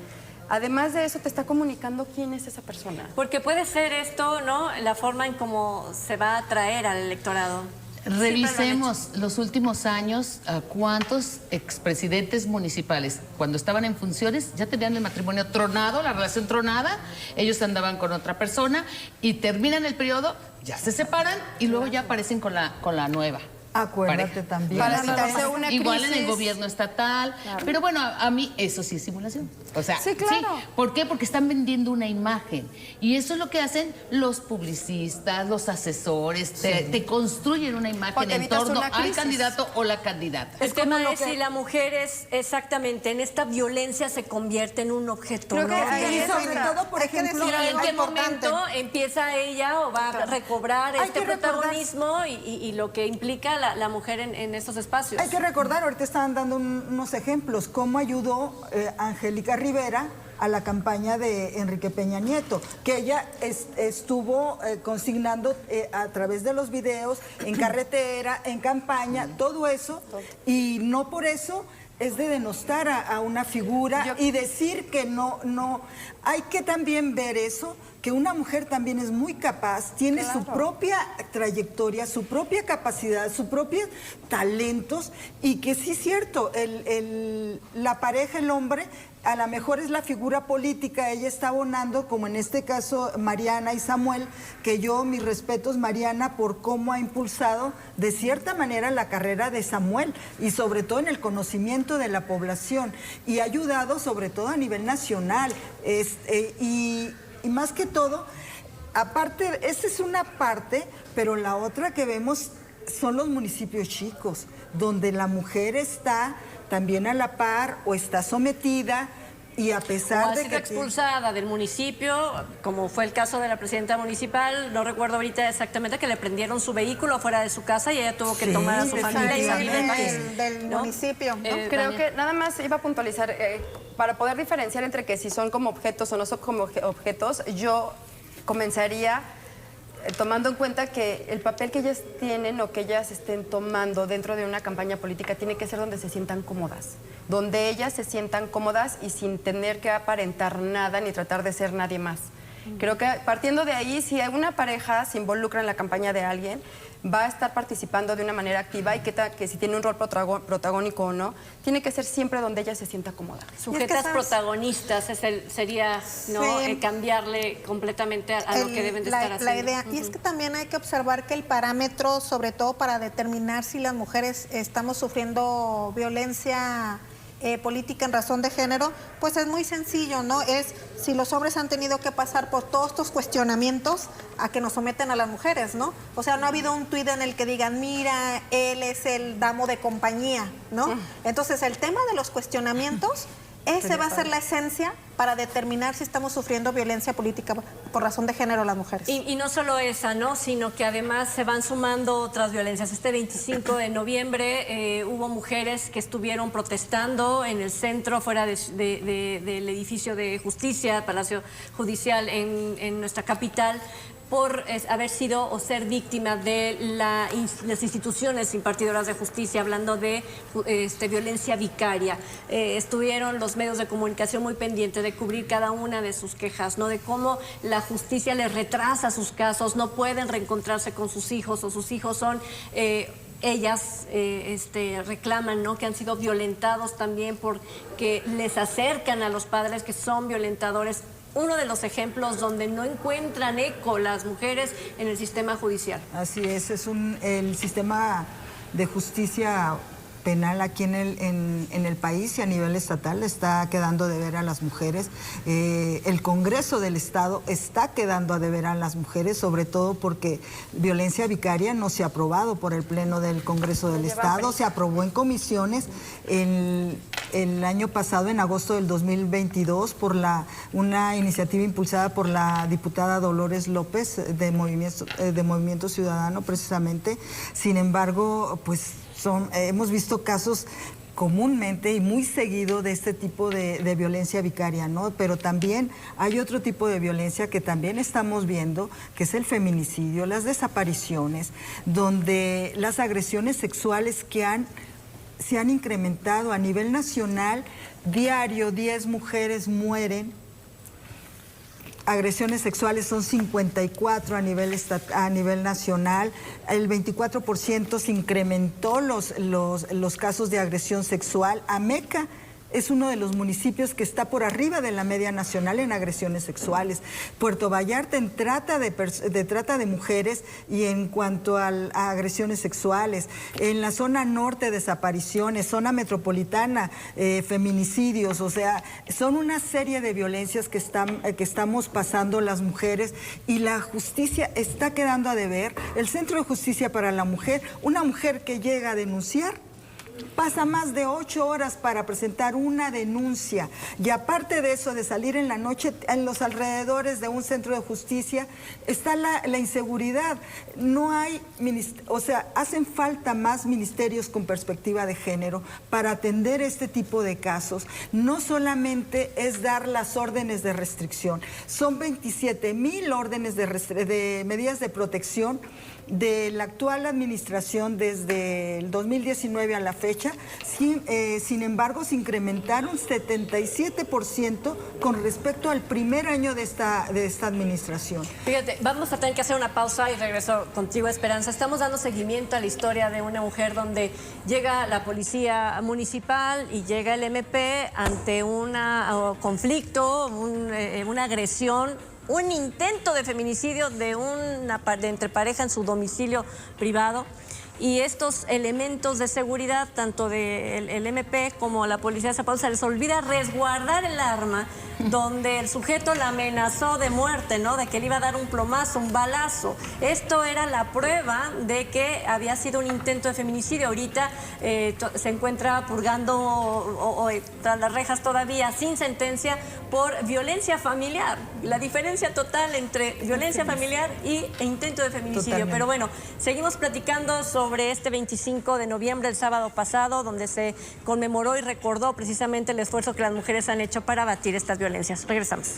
Además de eso, te está comunicando quién es esa persona. Porque puede ser esto, ¿no? La forma en cómo se va a atraer al electorado. Revisemos los últimos años a cuántos expresidentes municipales, cuando estaban en funciones, ya tenían el matrimonio tronado, la relación tronada, ellos andaban con otra persona y terminan el periodo, ya se separan y luego ya aparecen con la nueva. Acuérdate pareja. también. Para evitarse una Igual crisis. en el gobierno estatal. Claro. Pero bueno, a mí eso sí es simulación. O sea, sí, claro. Sí. ¿Por qué? Porque están vendiendo una imagen. Y eso es lo que hacen los publicistas, los asesores. Te construyen una imagen en torno al candidato o la candidata. El tema es si la mujer es exactamente en esta violencia se convierte en un objeto. Creo ¿no? que ahí Y sobre todo, por ejemplo, ¿Y en qué importante. momento empieza ella o va a recobrar Hay este que recordar- protagonismo y lo que implica la mujer en estos espacios? Hay que recordar, ahorita estaban dando unos ejemplos, cómo ayudó Angélica Rivera a la campaña de Enrique Peña Nieto, que ella estuvo consignando a través de los videos, en carretera, en campaña, todo eso, y no por eso es de denostar a una figura y decir que no. Hay que también ver eso, que una mujer también es muy capaz, tiene su propia trayectoria, su propia capacidad, sus propios talentos, y que sí es cierto, la pareja, el hombre, a lo mejor es la figura política, ella está abonando, como en este caso Mariana y Samuel, que yo, mis respetos, Mariana, por cómo ha impulsado de cierta manera la carrera de Samuel, y sobre todo en el conocimiento de la población, y ha ayudado sobre todo a nivel nacional, y más que todo, aparte, esa es una parte, pero la otra que vemos son los municipios chicos, donde la mujer está también a la par o está sometida. Y a pesar o ha de sido que expulsada del municipio, como fue el caso de la presidenta municipal, no recuerdo ahorita exactamente, que le prendieron su vehículo afuera de su casa y ella tuvo que tomar a su familia y salir del país. Del municipio, ¿no? Creo que nada más iba a puntualizar, para poder diferenciar entre que si son como objetos o no son como objetos, yo comenzaría tomando en cuenta que el papel que ellas tienen o que ellas estén tomando dentro de una campaña política tiene que ser donde se sientan cómodas, donde ellas se sientan cómodas y sin tener que aparentar nada ni tratar de ser nadie más. Creo que partiendo de ahí, si una pareja se involucra en la campaña de alguien, va a estar participando de una manera activa y que si tiene un rol protagónico o no, tiene que ser siempre donde ella se sienta cómoda. Sujetas protagonistas sería ¿no? Sí. Cambiarle completamente a lo que deben de estar haciendo. La idea. Y es que también hay que observar que el parámetro, sobre todo para determinar si las mujeres estamos sufriendo violencia política en razón de género, pues es muy sencillo, ¿no? Es si los hombres han tenido que pasar por todos estos cuestionamientos a que nos someten a las mujeres, ¿no? O sea, no ha habido un tuit en el que digan, mira, él es el damo de compañía, ¿no? Entonces, el tema de los cuestionamientos, ese va a ser la esencia para determinar si estamos sufriendo violencia política por razón de género las mujeres. Y no solo esa, ¿no? Sino que además se van sumando otras violencias. Este 25 de noviembre hubo mujeres que estuvieron protestando en el centro, fuera del edificio de justicia, Palacio Judicial en nuestra capital, por haber sido o ser víctima de las instituciones impartidoras de justicia, hablando de violencia vicaria. Estuvieron los medios de comunicación muy pendientes de cubrir cada una de sus quejas, ¿no? De cómo la justicia les retrasa sus casos, no pueden reencontrarse con sus hijos o sus hijos son... ellas reclaman, ¿no? Que han sido violentados también porque les acercan a los padres que son violentadores. Uno de los ejemplos donde no encuentran eco las mujeres en el sistema judicial. Así es el sistema de justicia penal aquí en el país y a nivel estatal está quedando de ver a las mujeres. El Congreso del Estado está quedando a deber a las mujeres, sobre todo porque violencia vicaria no se ha aprobado por el Pleno del Congreso del Estado, se aprobó en comisiones el año pasado, en agosto del 2022, por una iniciativa impulsada por la diputada Dolores López de Movimiento Ciudadano, precisamente. Sin embargo, pues hemos visto casos comúnmente y muy seguido de este tipo de violencia vicaria, ¿no? Pero también hay otro tipo de violencia que también estamos viendo, que es el feminicidio, las desapariciones, donde las agresiones sexuales se han incrementado a nivel nacional. Diario 10 mujeres mueren. Agresiones sexuales son 54 a nivel nacional. El 24% se incrementó los casos de agresión sexual. Ameca es uno de los municipios que está por arriba de la media nacional en agresiones sexuales. Puerto Vallarta en trata de mujeres y en cuanto a agresiones sexuales. En la zona norte, desapariciones, zona metropolitana, feminicidios. O sea, son una serie de violencias que estamos pasando las mujeres y la justicia está quedando a deber. El Centro de Justicia para la Mujer, una mujer que llega a denunciar, pasa más de 8 horas para presentar una denuncia y aparte de eso, de salir en la noche, en los alrededores de un centro de justicia está la inseguridad. No hay, hacen falta más ministerios con perspectiva de género para atender este tipo de casos. No solamente es dar las órdenes de restricción, son 27,000 órdenes de medidas de protección de la actual administración desde el 2019 a la fecha. Sin embargo, se incrementaron 77% con respecto al primer año de esta administración. Fíjate, vamos a tener que hacer una pausa y regreso contigo, Esperanza. Estamos dando seguimiento a la historia de una mujer donde llega la policía municipal y llega el MP ante un conflicto, una agresión, un intento de feminicidio de entre pareja en su domicilio privado. Y estos elementos de seguridad, tanto del MP como la policía de Zapopan, se les olvida resguardar el arma donde el sujeto la amenazó de muerte, ¿no? De que le iba a dar un plomazo, un balazo. Esto era la prueba de que había sido un intento de feminicidio. Ahorita se encuentra purgando tras las rejas todavía sin sentencia por violencia familiar. La diferencia total entre violencia familiar e intento de feminicidio. Totalmente. Pero bueno, seguimos platicando sobre este 25 de noviembre, el sábado pasado, donde se conmemoró y recordó precisamente el esfuerzo que las mujeres han hecho para abatir estas violencias. Regresamos.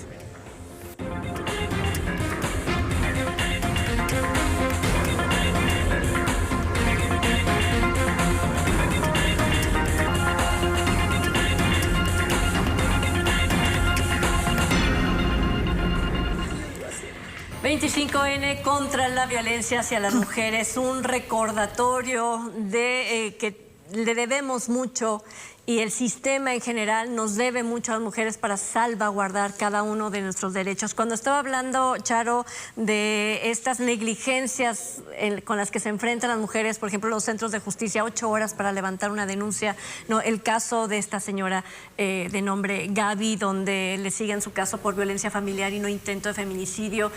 ...25N contra la violencia hacia las mujeres... ...un recordatorio de que le debemos mucho... ...y el sistema en general nos debe mucho a las mujeres... ...para salvaguardar cada uno de nuestros derechos. Cuando estaba hablando, Charo, de estas negligencias con las que se enfrentan las mujeres... ...por ejemplo, los centros de justicia, 8 horas para levantar una denuncia... ¿no? El caso de esta señora de nombre Gaby... ...donde le siguen su caso por violencia familiar... ...y no intento de feminicidio...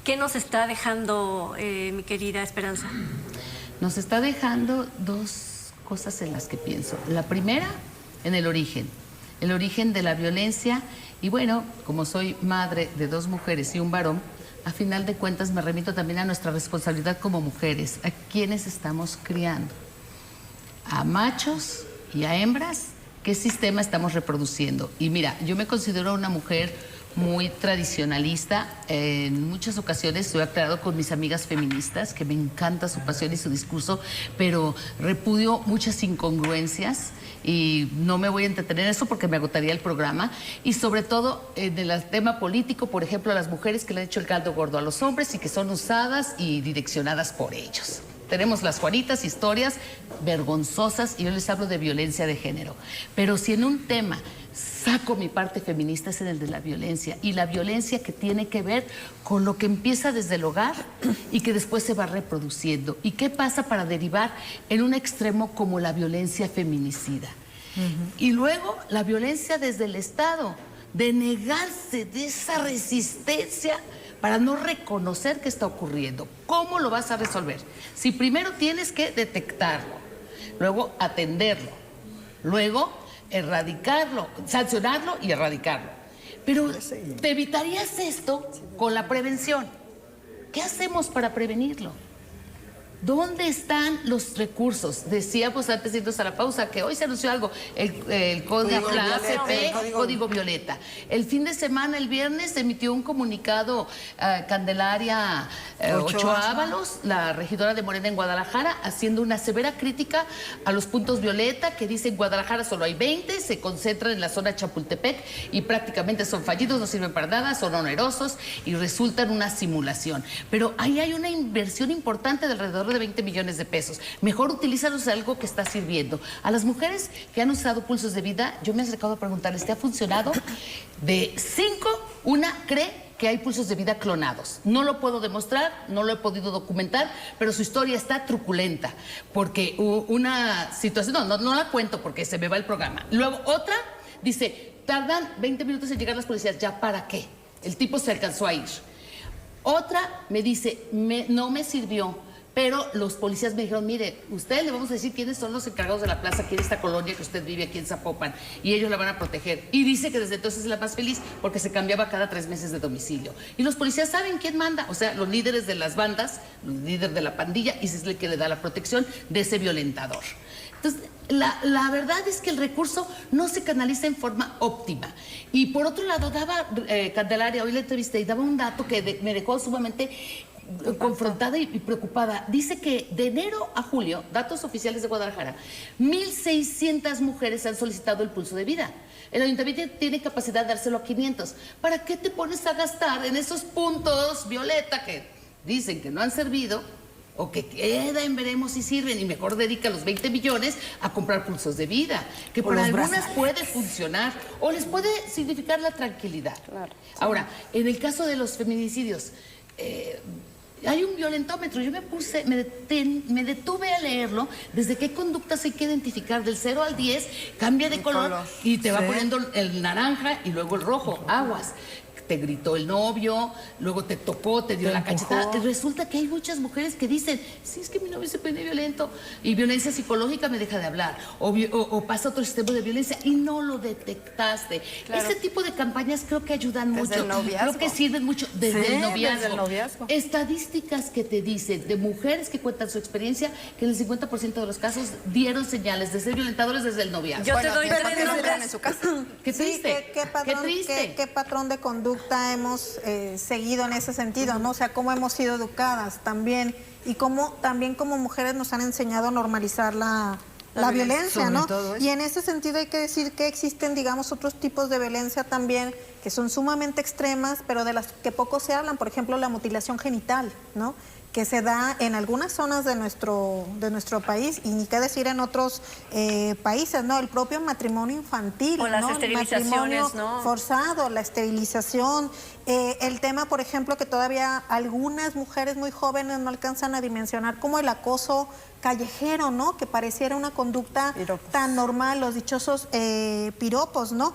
¿Qué nos está dejando, mi querida Esperanza? Nos está dejando dos cosas en las que pienso. La primera, en el origen de la violencia. Y bueno, como soy madre de 2 mujeres y un varón, a final de cuentas me remito también a nuestra responsabilidad como mujeres. ¿A quiénes estamos criando? ¿A machos y a hembras? ¿Qué sistema estamos reproduciendo? Y mira, yo me considero una mujer muy tradicionalista. En muchas ocasiones estoy aclarado con mis amigas feministas, que me encanta su pasión y su discurso, pero repudio muchas incongruencias y no me voy a entretener en eso porque me agotaría el programa. Y sobre todo en el tema político, por ejemplo, a las mujeres que le han hecho el caldo gordo a los hombres y que son usadas y direccionadas por ellos. Tenemos las Juanitas, historias vergonzosas, y yo les hablo de violencia de género. Pero si en un tema saco mi parte feminista es en el de la violencia, y la violencia que tiene que ver con lo que empieza desde el hogar y que después se va reproduciendo. ¿Y qué pasa para derivar en un extremo como la violencia feminicida? Y luego la violencia desde el Estado, de negarse de esa resistencia para no reconocer qué está ocurriendo. ¿Cómo lo vas a resolver? Si primero tienes que detectarlo, luego atenderlo, luego erradicarlo, sancionarlo y erradicarlo. Pero te evitarías esto con la prevención. ¿Qué hacemos para prevenirlo? ¿Dónde están los recursos? Decíamos antes de irnos a la pausa que hoy se anunció algo, el código, la ACP, código violeta. El fin de semana, el viernes, se emitió un comunicado Candelaria Ochoa Ábalos, la regidora de Morena en Guadalajara, haciendo una severa crítica a los puntos violeta, que dice en Guadalajara solo hay 20, se concentran en la zona Chapultepec y prácticamente son fallidos, no sirven para nada, son onerosos y resultan una simulación. Pero ahí hay una inversión importante de alrededor de 20 millones de pesos. Mejor utilízalos en algo que está sirviendo. A las mujeres que han usado pulsos de vida, yo me he acercado a preguntarles, ¿te ha funcionado? De 5, una cree que hay pulsos de vida clonados. No lo puedo demostrar, no lo he podido documentar, pero su historia está truculenta, porque una situación, no la cuento porque se me va el programa. Luego otra dice, tardan 20 minutos en llegar las policías, ¿ya para qué? El tipo se alcanzó a ir. Otra me dice, no me sirvió, pero los policías me dijeron, mire, ustedes le vamos a decir quiénes son los encargados de la plaza aquí en esta colonia que usted vive aquí en Zapopan, y ellos la van a proteger. Y dice que desde entonces es la más feliz porque se cambiaba cada 3 meses de domicilio. Y los policías saben quién manda, o sea, los líderes de las bandas, los líderes de la pandilla, y ese es el que le da la protección de ese violentador. Entonces, la verdad es que el recurso no se canaliza en forma óptima. Y por otro lado, daba Candelaria, hoy la entrevisté, y daba un dato que me dejó sumamente confrontada y preocupada. Dice que de enero a julio, datos oficiales de Guadalajara, 1,600 mujeres han solicitado el pulso de vida. El ayuntamiento tiene capacidad de dárselo a 500. ¿Para qué te pones a gastar en esos puntos, Violeta, que dicen que no han servido o que quedan, veremos si sirven, y mejor dedica los 20 millones a comprar pulsos de vida, que para algunas puede funcionar o les puede significar la tranquilidad? Claro, sí. Ahora, en el caso de los feminicidios, hay un violentómetro. Yo me detuve a leerlo, desde qué conductas hay que identificar, del 0 al 10, cambia de color y te va poniendo el naranja y luego el rojo, aguas. Te gritó el novio, luego te tocó, te dio la cachetada. Y resulta que hay muchas mujeres que dicen, sí, es que mi novio se pone violento y violencia psicológica me deja de hablar. O pasa otro sistema de violencia y no lo detectaste. Claro. Ese tipo de campañas creo que ayudan Desde mucho. el noviazgo. Creo que sirven mucho desde el noviazgo. Desde el noviazgo. Estadísticas que te dicen de mujeres que cuentan su experiencia que en el 50% de los casos dieron señales de ser violentadores desde el noviazgo. Yo te doy 3 nombres. En su casa. Qué Sí, triste. ¿qué triste. qué patrón de conducta hemos seguido en ese sentido, ¿no? O sea, cómo hemos sido educadas también y cómo también como mujeres nos han enseñado a normalizar la violencia, ¿no? Y en ese sentido hay que decir que existen, digamos, otros tipos de violencia también que son sumamente extremas, pero de las que poco se hablan, por ejemplo, la mutilación genital, ¿no? Que se da en algunas zonas de nuestro país y ni qué decir en otros países, ¿no? El propio matrimonio infantil, o las ¿no? esterilizaciones, matrimonio ¿no? forzado, la esterilización, el tema, por ejemplo, que todavía algunas mujeres muy jóvenes no alcanzan a dimensionar, como el acoso callejero, ¿no? Que pareciera una conducta tan normal, los dichosos piropos, ¿no?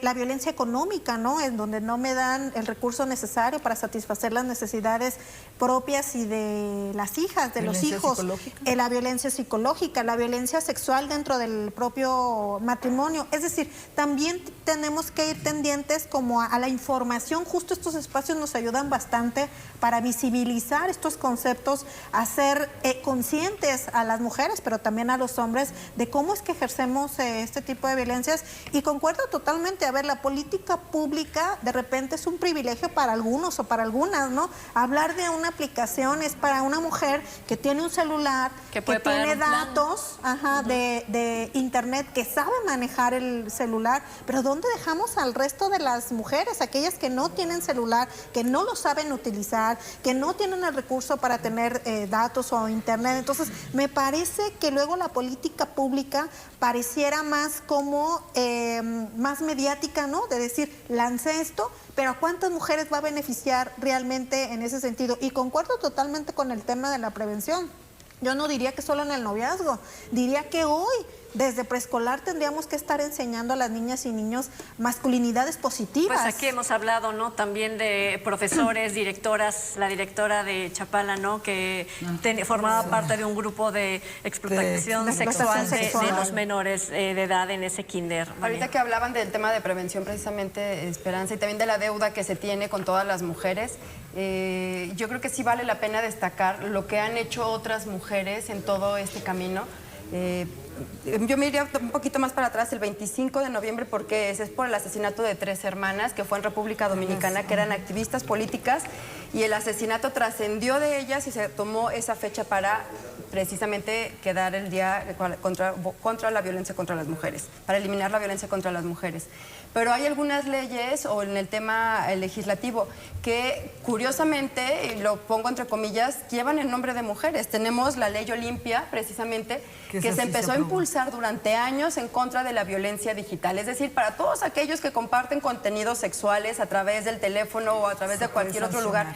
La violencia económica, ¿no? En donde no me dan el recurso necesario para satisfacer las necesidades propias y de las hijas, de los hijos. La violencia psicológica, la violencia sexual dentro del propio matrimonio. Es decir, también tenemos que ir tendientes como a la información. Justo estos espacios nos ayudan bastante para visibilizar estos conceptos, a ser conscientes a las mujeres, pero también a los hombres, de cómo es que ejercemos este tipo de violencias. Y concuerdo totalmente, a ver, la política pública de repente es un privilegio para algunos o para algunas, ¿no? Hablar de una aplicación es para una mujer que tiene un celular, que tiene datos de internet, que sabe manejar el celular, pero ¿dónde dejamos al resto de las mujeres? Aquellas que no tienen celular, que no lo saben utilizar, que no tienen el recurso para tener datos o internet. Entonces, me parece que luego la política pública pareciera más como, más mediática, ¿no? De decir, lancé esto, pero ¿a cuántas mujeres va a beneficiar realmente en ese sentido? Y concuerdo totalmente con el tema de la prevención. Yo no diría que solo en el noviazgo, diría que hoy, desde preescolar, tendríamos que estar enseñando a las niñas y niños masculinidades positivas. Pues aquí hemos hablado, ¿no? También de profesores, directoras, la directora de Chapala, ¿no? Que formaba parte de un grupo de explotación sexual de los menores de edad en ese kinder. Ahorita que hablaban del tema de prevención, precisamente, Esperanza, y también de la deuda que se tiene con todas las mujeres, yo creo que sí vale la pena destacar lo que han hecho otras mujeres en todo este camino. Yo me iría un poquito más para atrás, el 25 de noviembre, porque es por el asesinato de 3 hermanas que fue en República Dominicana, que eran activistas políticas, y el asesinato trascendió de ellas y se tomó esa fecha para precisamente quedar el día contra la violencia contra las mujeres, para eliminar la violencia contra las mujeres. Pero hay algunas leyes, o en el tema legislativo, que curiosamente, y lo pongo entre comillas, llevan el nombre de mujeres. Tenemos la ley Olimpia, precisamente, que se empezó a impulsar durante años en contra de la violencia digital. Es decir, para todos aquellos que comparten contenidos sexuales a través del teléfono o a través de cualquier otro lugar,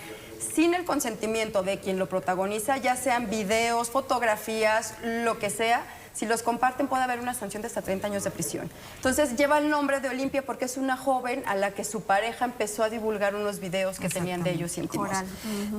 sin el consentimiento de quien lo protagoniza, ya sean videos, fotografías, lo que sea, si los comparten puede haber una sanción de hasta 30 años de prisión. Entonces lleva el nombre de Olimpia porque es una joven a la que su pareja empezó a divulgar unos videos que tenían de ellos íntimos.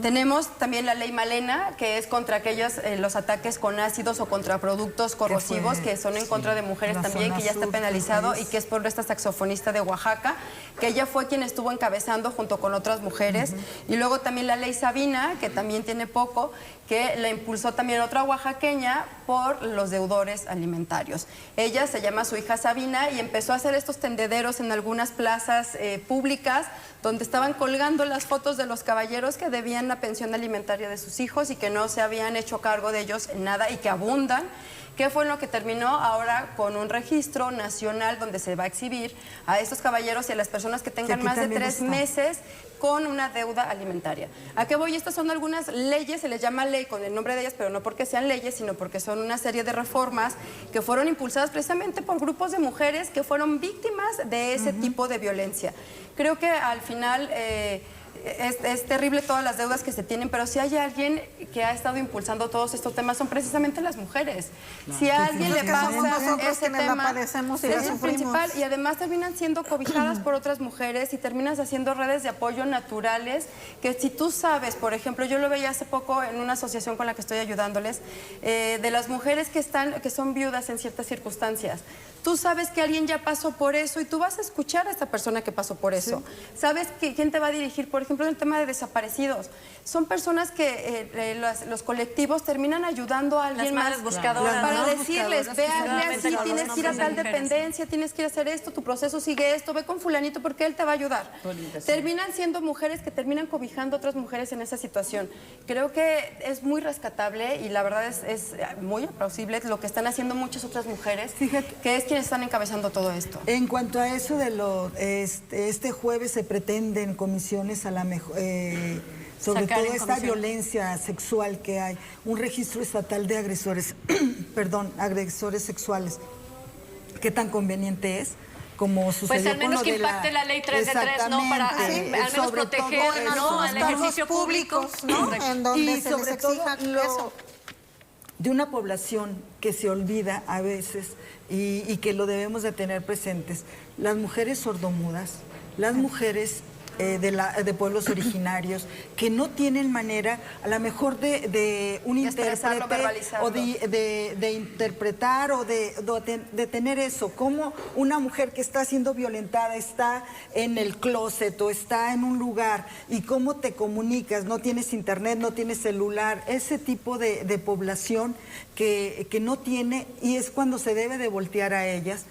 Tenemos también la ley Malena, que es contra aquellos, los ataques con ácidos o contra productos corrosivos, que son en contra de mujeres también, que ya está penalizado y que es por esta saxofonista de Oaxaca, que ella fue quien estuvo encabezando junto con otras mujeres. Y luego también la ley Sabina, que también tiene poco, que la impulsó también otra oaxaqueña por los deudores alimentarios. Ella se llama su hija Sabina y empezó a hacer estos tendederos en algunas plazas públicas donde estaban colgando las fotos de los caballeros que debían la pensión alimentaria de sus hijos y que no se habían hecho cargo de ellos en nada y que abundan. ¿Qué fue lo que terminó ahora con un registro nacional donde se va a exhibir a estos caballeros y a las personas que tengan más de 3 meses con una deuda alimentaria? ¿A qué voy? Estas son algunas leyes, se les llama ley con el nombre de ellas, pero no porque sean leyes, sino porque son una serie de reformas que fueron impulsadas precisamente por grupos de mujeres que fueron víctimas de ese tipo de violencia. Creo que al final es terrible todas las deudas que se tienen, pero si hay alguien que ha estado impulsando todos estos temas son precisamente las mujeres. Si a alguien le pasa ese tema, es el principal, y además terminan siendo cobijadas por otras mujeres y terminas haciendo redes de apoyo naturales que si tú sabes, por ejemplo, yo lo veía hace poco en una asociación con la que estoy ayudándoles, de las mujeres que son viudas en ciertas circunstancias. Tú sabes que alguien ya pasó por eso y tú vas a escuchar a esta persona que pasó por eso. Sabes quién te va a dirigir, por ejemplo, en el tema de desaparecidos. Son personas que los colectivos terminan ayudando a alguien más buscadoras, para ¿no? decirles, ve así, con tienes los que ir a nombres de tal mujeres. dependencia, tienes que ir a hacer esto, tu proceso sigue esto, ve con fulanito porque él te va a ayudar. Terminan siendo mujeres que terminan cobijando a otras mujeres en esa situación. Creo que es muy rescatable y la verdad es muy plausible lo que están haciendo muchas otras mujeres, Fíjate. que es quienes están encabezando todo esto. En cuanto a eso de este jueves se pretenden comisiones a la mejor, sobre Sacar todo en esta comisión. violencia sexual que hay, un registro estatal de agresores, agresores sexuales. ¿Qué tan conveniente es? Como sucedió Pues al con menos lo que de impacte la ley 3 de 3, ¿no? Para al menos sobre proteger, todo en ¿no? los Al ejercicio público. ¿no? En donde y se sobre les todo exija lo- eso. de una población que se olvida a veces y que lo debemos de tener presentes. Las mujeres sordomudas, las mujeres de pueblos originarios que no tienen manera a lo mejor de un De expresarlo, intérprete verbalizarlo. o de interpretar o de tener eso, como una mujer que está siendo violentada está en el closet o está en un lugar y cómo te comunicas, no tienes internet, no tienes celular, ese tipo de población que no tiene, y es cuando se debe de voltear a ellas.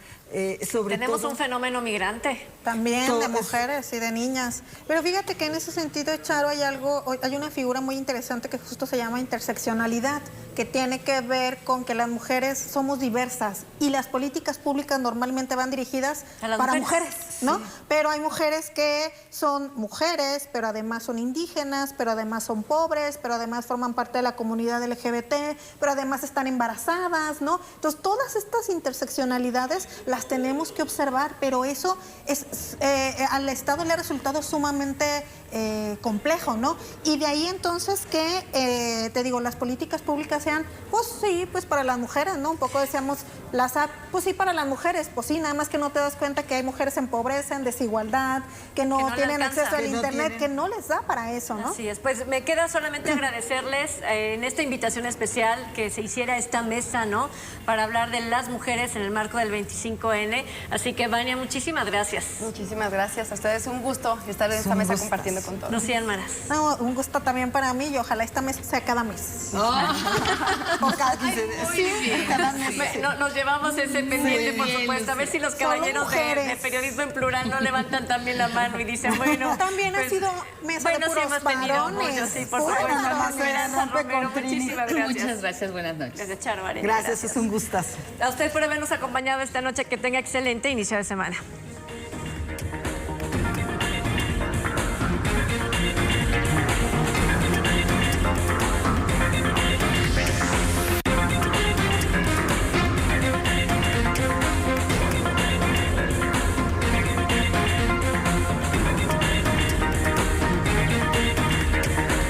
Sobre Tenemos todo, un fenómeno migrante. También de Todas. mujeres y de niñas. Pero fíjate que en ese sentido, Charo, hay una figura muy interesante que justo se llama interseccionalidad, que tiene que ver con que las mujeres somos diversas y las políticas públicas normalmente van dirigidas A las para mujeres. mujeres, ¿no? Pero hay mujeres que son mujeres, pero además son indígenas, pero además son pobres, pero además forman parte de la comunidad LGBT, pero además están embarazadas, ¿no? Entonces, todas estas interseccionalidades las tenemos que observar, pero eso al Estado le ha resultado sumamente complejo, ¿no? Y de ahí entonces que, te digo, las políticas públicas sean, pues sí, pues para las mujeres, ¿no? Un poco decíamos, pues sí para las mujeres, pues sí, nada más que no te das cuenta que hay mujeres en pobreza, en desigualdad, que no, Que no le tienen alcanza. acceso al Que no internet, tienen. que no les da para eso, ¿no? Así es, pues me queda solamente agradecerles en esta invitación especial que se hiciera esta mesa, ¿no? Para hablar de las mujeres en el marco del 25N. Así que, Vania, muchísimas gracias. Muchísimas gracias a ustedes, un gusto estar en esta Un mesa gusto. compartiendo con todos. Lucía Almaraz. No, un gusto también para mí y ojalá esta mesa sea cada mes. O cada 15 días. Sí, cada mes. Nos llevamos ese pendiente, por bien, supuesto. A ver si los Solo caballeros mujeres. de periodismo en plural no levantan también la mano y dicen, bueno. También ha sido mesa de bueno, sí puros hemos tenido varones, muchos, sí, por puros supuesto. varones. Esperanza Romero, muchísimas gracias. Muchas gracias, buenas noches. Desde Charo Varela, gracias, es un gustazo. A usted por habernos acompañado esta noche. Que tenga excelente inicio de semana.